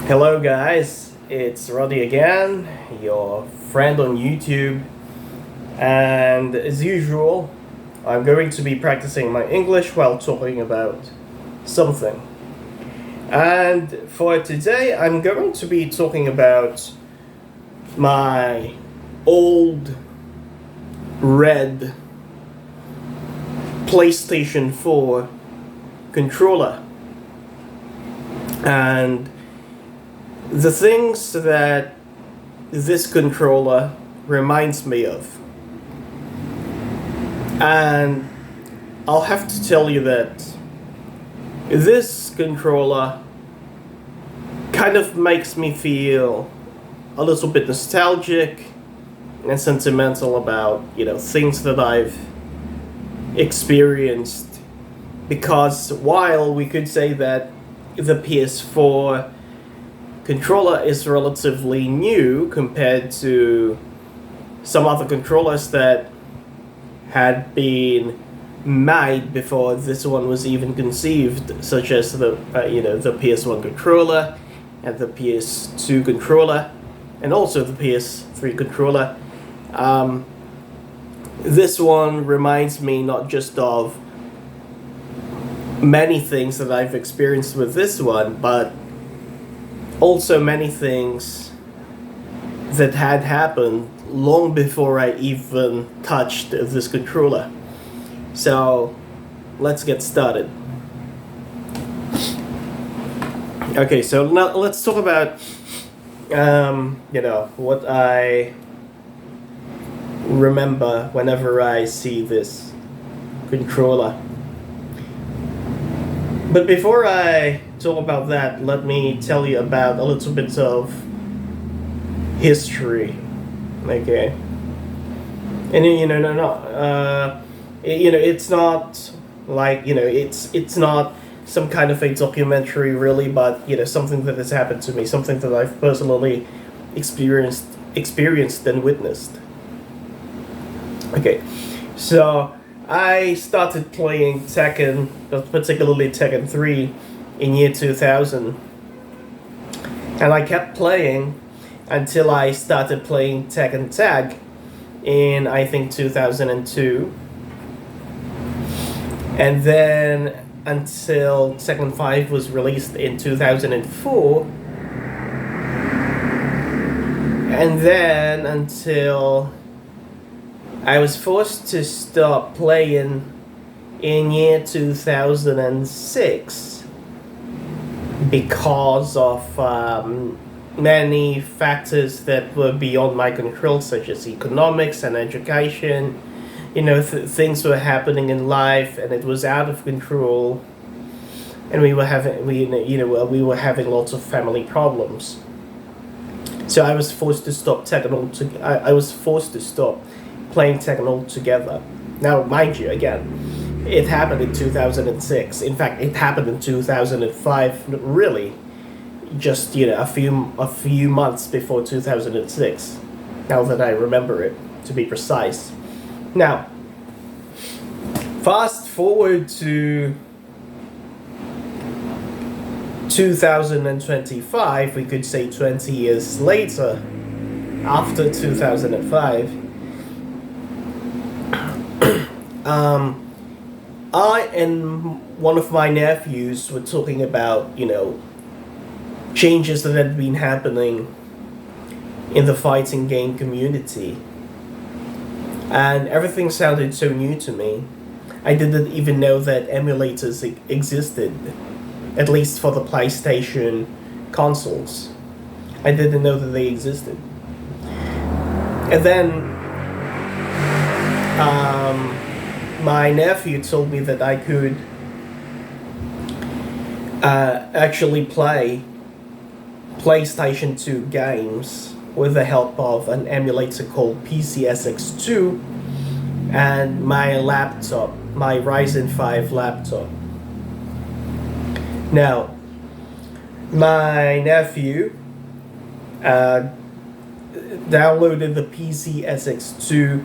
Hello guys, it's Roddy again, your friend on YouTube, and as usual, I'm going to be practicing my English while talking about something. And for today, I'm going to be talking about my old red PlayStation 4 controller. And the things that this controller reminds me of. And I'll have to tell you that this controller kind of makes me feel a little bit nostalgic and sentimental about, things that I've experienced. Because while we could say that the PS4 controller is relatively new compared to some other controllers that had been made before this one was even conceived, such as the PS1 controller and the PS2 controller, and also the PS3 controller. This one reminds me not just of many things that I've experienced with this one, but also many things that had happened long before I even touched this controller. So let's get started. Okay, so now let's talk about what I remember whenever I see this controller. But before I talk about that, let me tell you about a little bit of history. Okay. And it's not like, it's not some kind of a documentary really, but something that has happened to me, something that I've personally experienced and witnessed. Okay. So I started playing Tekken, particularly Tekken 3, in year 2000. And I kept playing until I started playing Tekken Tag in, I think, 2002. And then until Tekken 5 was released in 2004. And then until I was forced to stop playing in year 2006 because of many factors that were beyond my control, such as economics and education. Things were happening in life, and it was out of control, and we were having lots of family problems. So I was forced to stop I was forced to stop playing Tekken altogether. Now, mind you, again, it happened in 2006. In fact, it happened in 2005. Really, just a few months before 2006. Now that I remember it, to be precise. Now, fast forward to 2025. We could say 20 years later, after 2005. I and one of my nephews were talking about, changes that had been happening in the fighting game community. And everything sounded so new to me. I didn't even know that emulators existed, at least for the PlayStation consoles. I didn't know that they existed. And then my nephew told me that I could actually play PlayStation 2 games with the help of an emulator called PCSX2 and my laptop, my Ryzen 5 laptop. Now, my nephew downloaded the PCSX2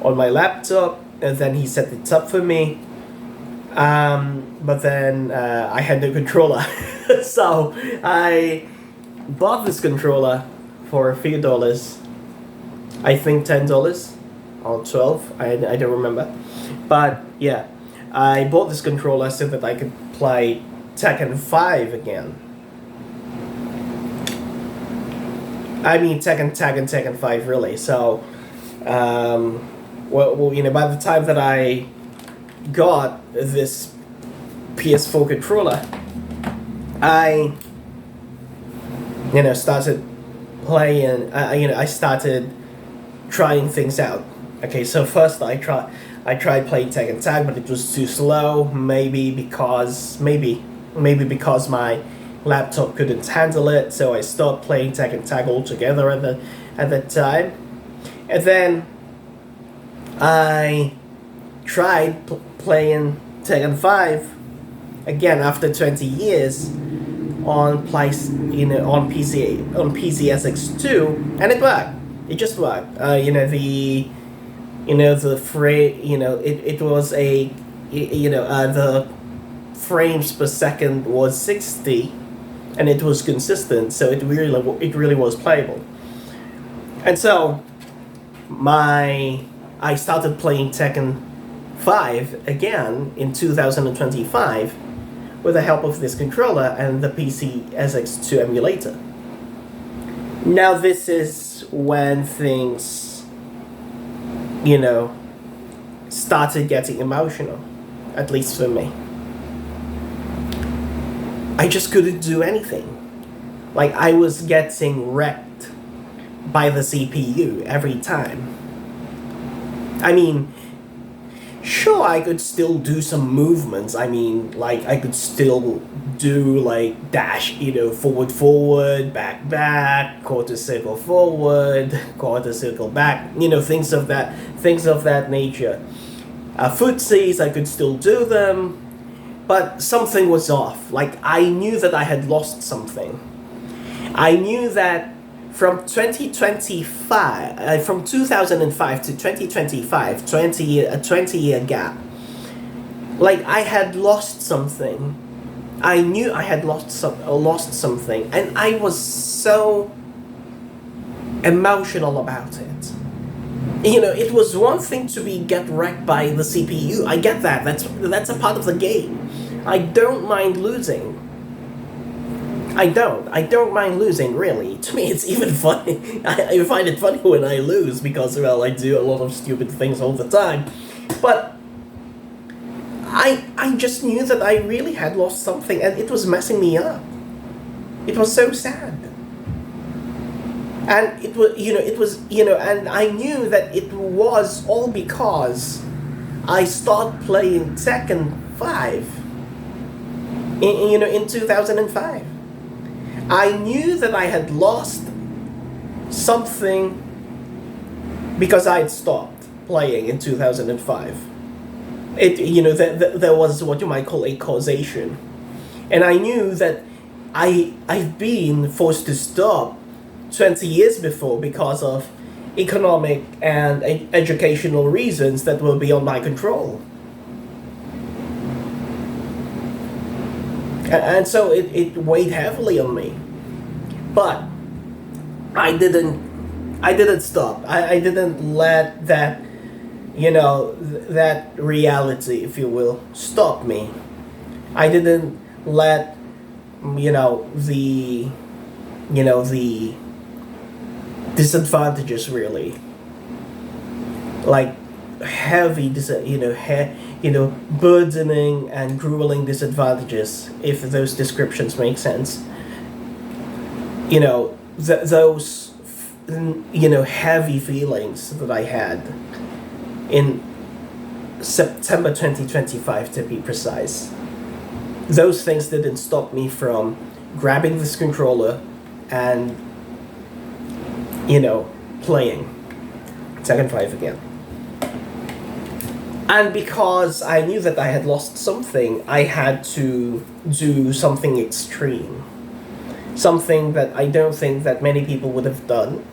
on my laptop, and then he set it up for me. But then I had no controller, so I bought this controller for a few dollars. I think $10 or 12. I don't remember. But yeah, I bought this controller so that I could play Tekken 5 again. I mean Tekken Tag and Tekken 5 really. So, well, you know, by the time that I got this PS4 controller, I, you know, started playing. I started trying things out. Okay, so first I tried playing Tekken Tag, but it was too slow. Maybe because my laptop couldn't handle it, so I stopped playing Tekken Tag altogether at the time. And then I tried playing Tekken 5 again after 20 years on PCSX2, and it worked. It just worked. It was the frames per second was 60, and it was consistent, so it really was playable. And so I started playing Tekken 5 again in 2025 with the help of this controller and the PCSX2 emulator. Now this is when things, you know, started getting emotional, at least for me. I just couldn't do anything. Like, I was getting wrecked by the CPU every time. I mean, sure, I could still do some movements. I mean, like, I could still do, like, dash, forward, back, quarter circle forward, quarter circle back, things of that nature. Footsies, I could still do them, but something was off. Like, I knew that I had lost something. I knew that from 2005, from 2005 to 2025, 20-year gap, like, I had lost something. I knew I had lost something, and I was so emotional about it. It was one thing to get wrecked by the CPU. I get that. That's a part of the game. I don't mind losing. I don't mind losing, really. To me, it's even funny. I find it funny when I lose because, well, I do a lot of stupid things all the time. But I just knew that I really had lost something, and it was messing me up. It was so sad. And and I knew that it was all because I started playing Tekken 5 in 2005. I knew that I had lost something because I had stopped playing in 2005. There was what you might call a causation. And I knew that I've been forced to stop 20 years before because of economic and educational reasons that were beyond my control. And so it weighed heavily on me. But I didn't stop. I didn't let that, that reality, if you will, stop me. I didn't let, the disadvantages, really, like heavy, burdening and grueling disadvantages, if those descriptions make sense. Those heavy feelings that I had in September 2025, to be precise. Those things didn't stop me from grabbing this controller and playing Tekken 5 again. And because I knew that I had lost something, I had to do something extreme. Something that I don't think that many people would have done.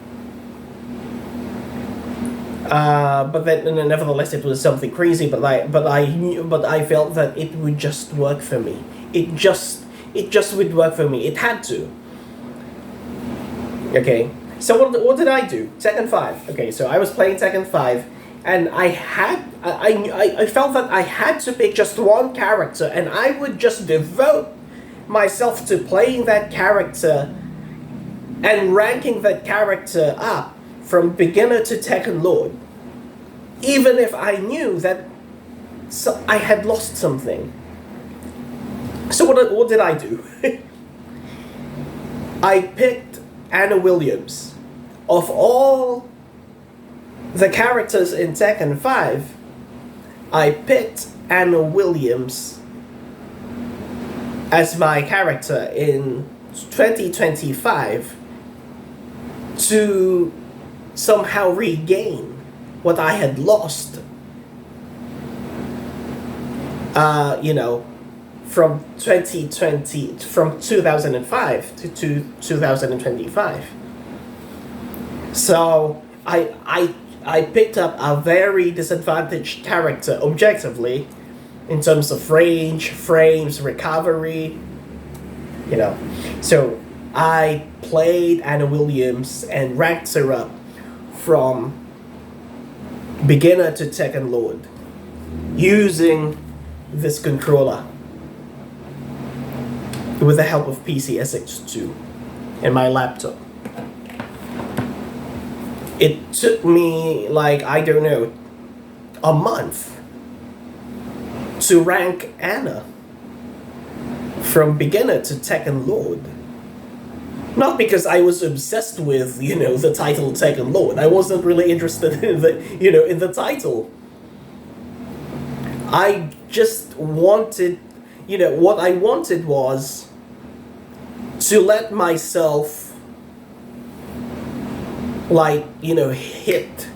But then, nevertheless, it was something crazy. But I felt that it would just work for me. It just would work for me. It had to. Okay, so what did I do? Tekken 5. Okay, so I was playing Tekken 5, and I felt that I had to pick just one character, and I would just devote myself to playing that character and ranking that character up from beginner to Tekken Lord, even if I knew that I had lost something. So what did I do? I picked Anna Williams. Of all the characters in Tekken 5, I picked Anna Williams as my character in 2025 to somehow regain what I had lost. From 2005 to 2025. So I picked up a very disadvantaged character objectively in terms of range, frames, recovery. So I played Anna Williams and ranked her up from beginner to Tekken Lord using this controller with the help of PCSX2 and my laptop. It took me a month to rank Anna from beginner to Tekken Lord. Not because I was obsessed with, the title Tekken Lord. I wasn't really interested in the title. I just wanted, what I wanted was to let myself, hit,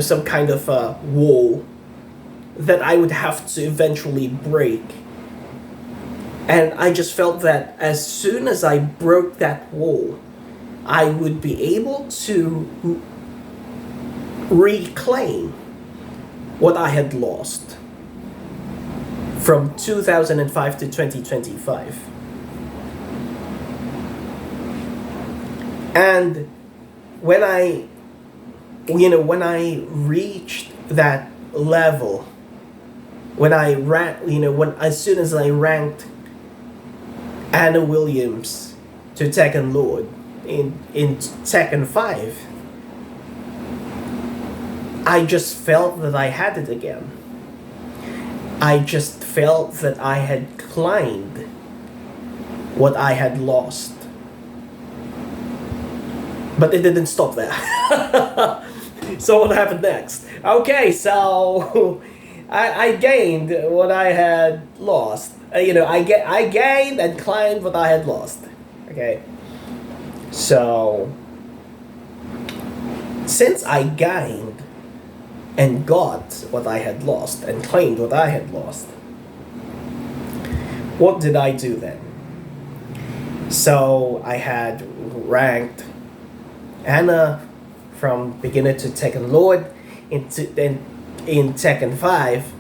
some kind of a wall that I would have to eventually break. And I just felt that as soon as I broke that wall, I would be able to reclaim what I had lost from 2005 to 2025. And when I reached that level, as soon as I ranked Anna Williams to Tekken Lord in Tekken 5, I just felt that I had it again. I just felt that I had claimed what I had lost. But it didn't stop there. So what happened next? Okay, so I gained what I had lost. I gained and claimed what I had lost. Okay. So since I gained and got what I had lost and claimed what I had lost, what did I do then? So I had ranked Anna from beginner to Tekken Lord in Tekken 5.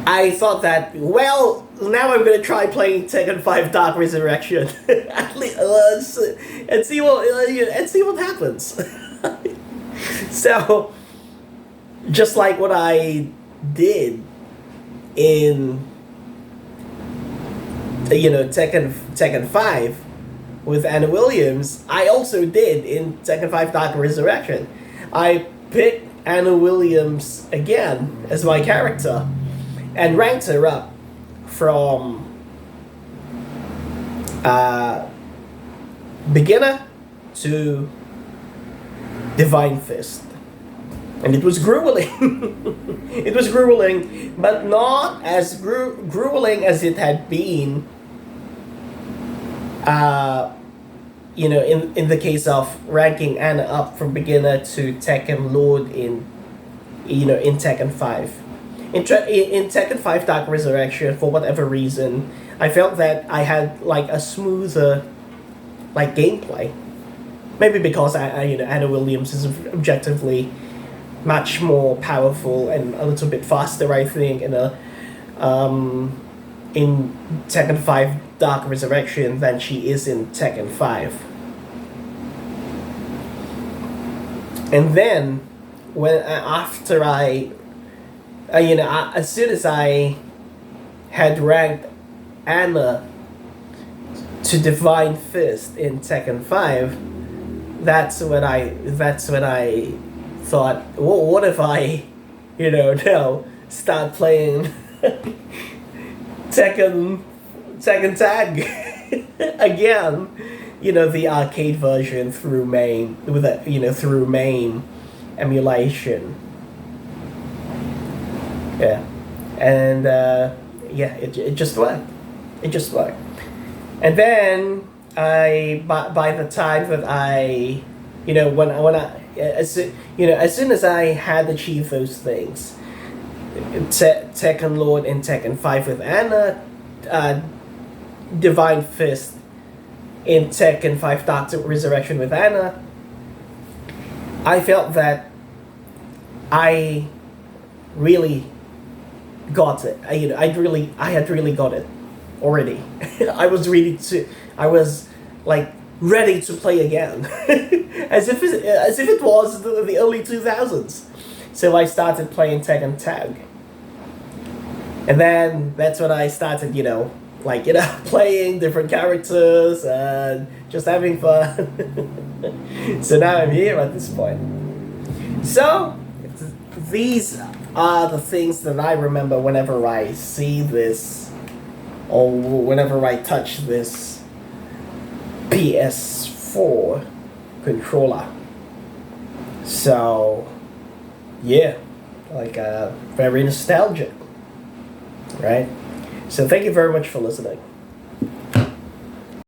I thought that, well, now I'm gonna try playing Tekken 5 Dark Resurrection at least, and see what happens. So, just like what I did in Tekken 5 with Anna Williams, I also did in Tekken 5 Dark Resurrection. I picked Anna Williams again as my character and ranked her up from beginner to Divine Fist. And it was grueling. It was grueling, but not as grueling as it had been in the case of ranking Anna up from beginner to Tekken Lord in Tekken 5. In Tekken 5 Dark Resurrection, for whatever reason, I felt that I had a smoother gameplay. Maybe because Anna Williams is objectively much more powerful and a little bit faster, I think, and in Tekken 5 Dark Resurrection than she is in Tekken 5. And then, after as soon as I had ranked Anna to Divine Fist in Tekken 5, that's when I thought, well, what if I, now start playing Tekken Tag again, the arcade version through MAME through MAME emulation. Yeah, and it just worked. It just worked. And then by the time that as soon as I had achieved those things, Tekken Lord in Tekken 5 with Anna, Divine Fist in Tekken 5 Dark Resurrection with Anna, I felt that I really got it. I had really got it already. I was like ready to play again, as if it was the early 2000s. So I started playing Tekken Tag, and then that's when I started, playing different characters and just having fun. So now I'm here at this point. So these are the things that I remember whenever I see this, or whenever I touch this PS4 controller. So yeah, very nostalgic, right? So thank you very much for listening.